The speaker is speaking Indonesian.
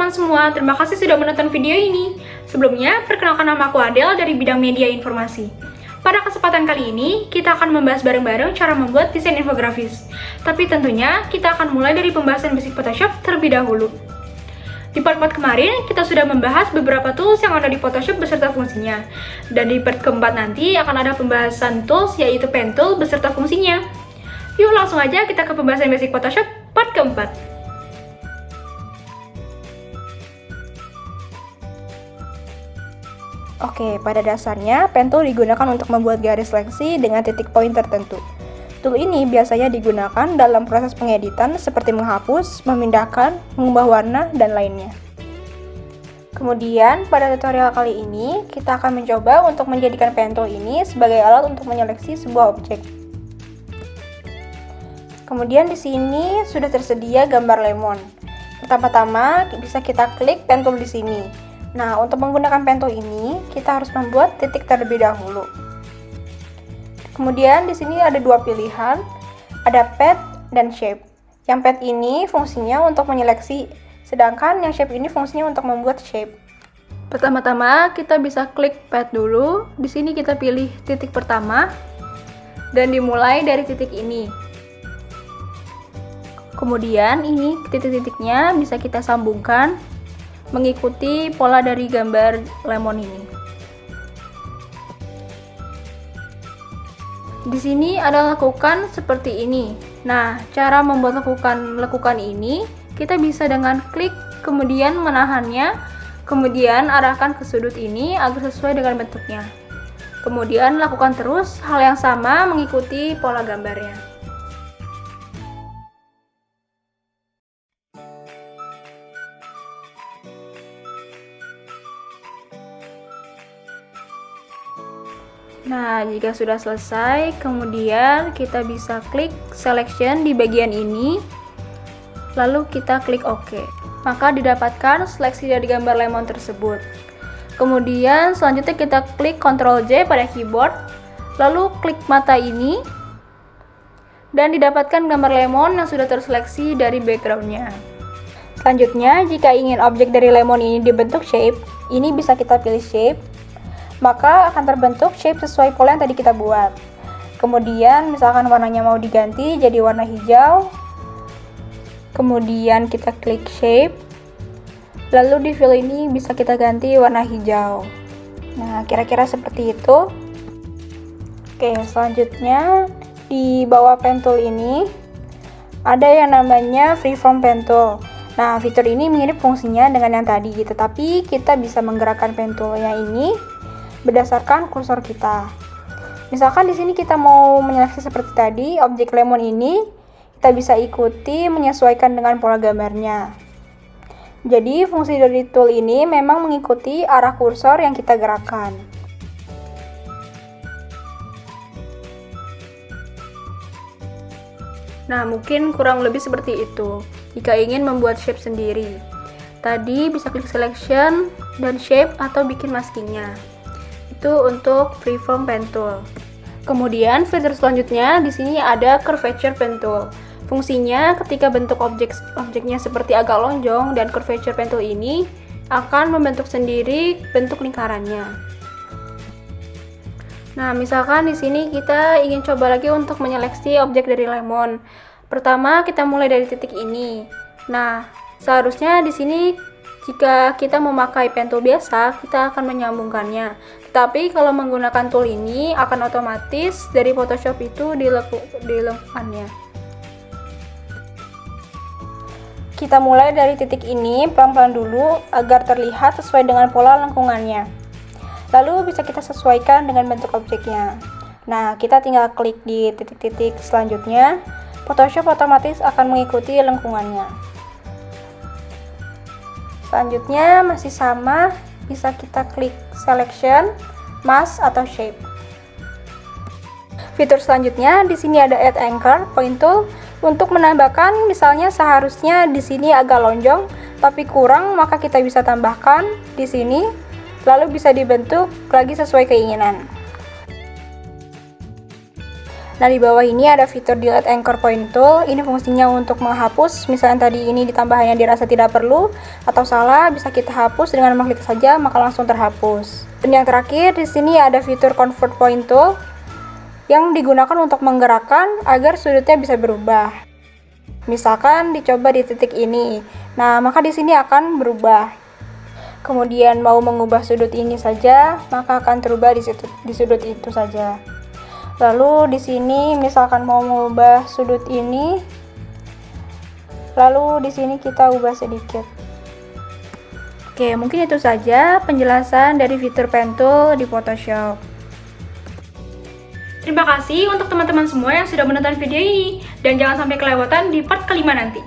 teman-teman semua, terima kasih sudah menonton video ini. Sebelumnya, perkenalkan nama aku Adele dari bidang media informasi. Pada kesempatan kali ini, kita akan membahas bareng-bareng cara membuat desain infografis. Tapi tentunya, kita akan mulai dari pembahasan basic Photoshop terlebih dahulu. Di part-part kemarin, kita sudah membahas beberapa tools yang ada di Photoshop beserta fungsinya. Dan di part keempat nanti akan ada pembahasan tools, yaitu pen tool beserta fungsinya. Yuk langsung aja kita ke pembahasan basic Photoshop part keempat. Oke, pada dasarnya pen tool digunakan untuk membuat garis seleksi dengan titik poin tertentu. Tool ini biasanya digunakan dalam proses pengeditan seperti menghapus, memindahkan, mengubah warna, dan lainnya. Kemudian, pada tutorial kali ini, kita akan mencoba untuk menjadikan pen tool ini sebagai alat untuk menyeleksi sebuah objek. Kemudian di sini sudah tersedia gambar lemon. Pertama-tama bisa kita klik pen tool di sini. Nah, untuk menggunakan pen tool ini, kita harus membuat titik terlebih dahulu. Kemudian di sini ada dua pilihan, ada pad dan shape. Yang pad ini fungsinya untuk menyeleksi, sedangkan yang shape ini fungsinya untuk membuat shape. Pertama-tama kita bisa klik pad dulu. Di sini kita pilih titik pertama dan dimulai dari titik ini. Kemudian ini titik-titiknya bisa kita sambungkan mengikuti pola dari gambar lemon ini. Di sini ada lekukan seperti ini. Nah, cara membuat lekukan ini kita bisa dengan klik kemudian menahannya, kemudian arahkan ke sudut ini agar sesuai dengan bentuknya. Kemudian lakukan terus hal yang sama mengikuti pola gambarnya. Nah, jika sudah selesai, kemudian kita bisa klik selection di bagian ini, lalu kita klik OK. Maka didapatkan seleksi dari gambar lemon tersebut. Kemudian selanjutnya kita klik Ctrl J pada keyboard, lalu klik mata ini, dan didapatkan gambar lemon yang sudah terseleksi dari backgroundnya. Selanjutnya, jika ingin objek dari lemon ini dibentuk shape, ini bisa kita pilih shape, maka akan terbentuk shape sesuai pola yang tadi kita buat. Kemudian misalkan warnanya mau diganti jadi warna hijau, kemudian kita klik shape, lalu di fill ini bisa kita ganti warna hijau. Nah, kira-kira seperti itu. Oke, selanjutnya di bawah pen tool ini ada yang namanya freeform pen tool. Nah, fitur ini mirip fungsinya dengan yang tadi, tetapi kita bisa menggerakkan pen toolnya ini berdasarkan kursor kita. Misalkan di sini kita mau menyeleksi seperti tadi, objek lemon ini kita bisa ikuti menyesuaikan dengan pola gambarnya. Jadi fungsi dari tool ini memang mengikuti arah kursor yang kita gerakkan. Nah, mungkin kurang lebih seperti itu. Jika ingin membuat shape sendiri, tadi bisa klik selection dan shape atau bikin maskingnya. Itu untuk freeform pen tool. Kemudian fitur selanjutnya di sini ada curvature pen tool. Fungsinya ketika bentuk objeknya seperti agak lonjong, dan curvature pen tool ini akan membentuk sendiri bentuk lingkarannya. Nah, misalkan di sini kita ingin coba lagi untuk menyeleksi objek dari lemon. Pertama kita mulai dari titik ini. Nah, seharusnya di sini jika kita memakai pen tool biasa, kita akan menyambungkannya. Tetapi kalau menggunakan tool ini akan otomatis dari Photoshop itu dilekukannya. Kita mulai dari titik ini pelan-pelan dulu agar terlihat sesuai dengan pola lengkungannya. Lalu bisa kita sesuaikan dengan bentuk objeknya. Nah, kita tinggal klik di titik-titik selanjutnya. Photoshop otomatis akan mengikuti lengkungannya. Selanjutnya masih sama, bisa kita klik selection, mask atau shape. Fitur selanjutnya di sini ada add anchor point tool untuk menambahkan, misalnya seharusnya di sini agak lonjong tapi kurang, maka kita bisa tambahkan di sini, lalu bisa dibentuk lagi sesuai keinginan. Nah, di bawah ini ada fitur Delete Anchor Point Tool. Ini fungsinya untuk menghapus, misalnya tadi ini ditambah hanya dirasa tidak perlu atau salah, bisa kita hapus dengan mengklik saja, maka langsung terhapus. Dan yang terakhir, di sini ada fitur Convert Point Tool yang digunakan untuk menggerakkan agar sudutnya bisa berubah. Misalkan dicoba di titik ini. Nah, maka di sini akan berubah. Kemudian mau mengubah sudut ini saja, maka akan terubah di sudut itu saja. Lalu di sini misalkan mau mengubah sudut ini, lalu di sini kita ubah sedikit. Oke, mungkin itu saja penjelasan dari fitur pen tool di Photoshop. Terima kasih untuk teman-teman semua yang sudah menonton video ini, dan jangan sampai kelewatan di part kelima nanti.